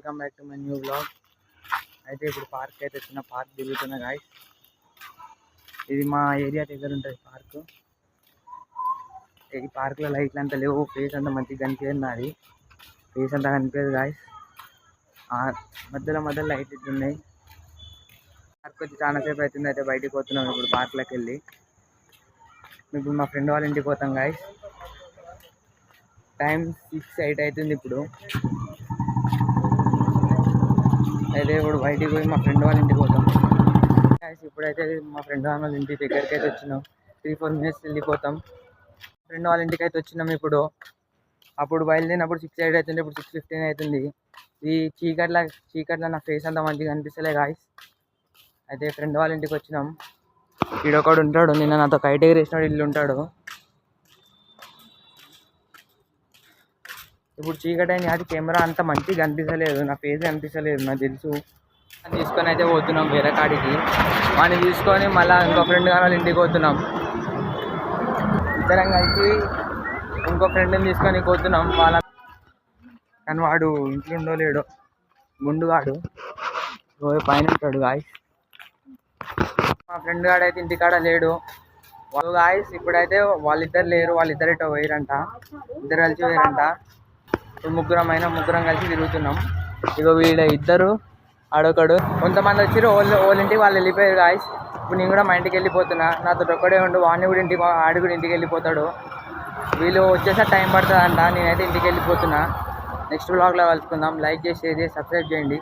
Welcome back to my new blog. అయితే ఇప్పుడు park అయితే చిన్న పార్క్ తిరుగుతున్నా గాయ్స్. ఇది మా ఏరియా దగ్గర ఉంటుంది పార్క్. ఈ పార్క్లో లైట్లు అంతా లేవు, ఫేస్ అంతా మంచిగా కనిపించదు. నాది ఫేస్ అంతా కనిపించదు గాయ్స్. మధ్యలో లైట్లు ఉన్నాయి. పార్క్ వచ్చి చాలాసేపు అవుతుంది. అయితే బయటికి పోతున్నాం ఇప్పుడు పార్క్లోకి వెళ్ళి. ఇప్పుడు మా ఫ్రెండ్ వాళ్ళ ఇంటికి పోతాం గాయ్స్. టైం 6-8 అవుతుంది ఇప్పుడు. అయితే ఇప్పుడు బయటికి పోయి మా ఫ్రెండ్ వాళ్ళ ఇంటికి పోతాం. ఇప్పుడైతే మా ఫ్రెండ్ వాళ్ళ ఇంటి దగ్గరికి అయితే వచ్చినాం. 3-4 minutes వెళ్ళిపోతాం. ఫ్రెండ్ వాళ్ళ ఇంటికి అయితే వచ్చినాం ఇప్పుడు. అప్పుడు బయలుదేరినప్పుడు 6-8 అవుతుంది, ఇప్పుడు 6:15 అవుతుంది. ఈ చీకట్ల నా ఫేస్ అంతా మంచిగా అనిపిస్తలే గాయ్స్. అయితే ఫ్రెండ్ వాళ్ళ ఇంటికి వచ్చినాం. ఈడొకడు ఉంటాడు, నిన్న నాతో కైట్ ఎగరేసినాడు, ఇల్లు ఉంటాడు. ఇప్పుడు చీకటి అయిన అది కెమెరా అంత మంచిగా కనిపించలేదు, నా ఫేస్ కనిపించలేదు నాకు తెలుసు. తీసుకొని అయితే పోతున్నాం వేరే కాడికి. వాడిని తీసుకొని మళ్ళీ ఇంకో ఫ్రెండ్ కానీ వాళ్ళ ఇంటికి పోతున్నాం. ఇద్దరం కలిసి ఇంకో ఫ్రెండ్ని తీసుకొని పోతున్నాం వాళ్ళ. కానీ వాడు ఇంట్లో ఉండో లేడో, గుండుగాడు పైన ఉంటాడు గాయస్. మా ఫ్రెండ్ గాడు అయితే ఇంటికాడ లేడు గాయస్. ఇప్పుడైతే వాళ్ళిద్దరు లేరు, వాళ్ళిద్దరు ఇటో పోయారంట, ఇద్దరు కలిసి పోయారంట. ముగ్గురం కలిసి తిరుగుతున్నాం. ఇగో వీళ్ళ ఇద్దరు, ఆడొకడు. కొంతమంది వచ్చారు, వాళ్ళ ఇంటికి వాళ్ళు వెళ్ళిపోయారు గాయస్. ఇప్పుడు నేను కూడా మా ఇంటికి వెళ్ళిపోతున్నా. నాతో ఒక్కడే ఉండు, వాడిని కూడా ఆడి కూడా ఇంటికి వెళ్ళిపోతాడు. వీళ్ళు వచ్చేసరికి టైం పడుతుందంట. నేనైతే ఇంటికి వెళ్ళిపోతున్నా. నెక్స్ట్ బ్లాగ్లో కలుసుకుందాం. లైక్ చేసి, షేర్ చేసి, సబ్స్క్రైబ్ చేయండి.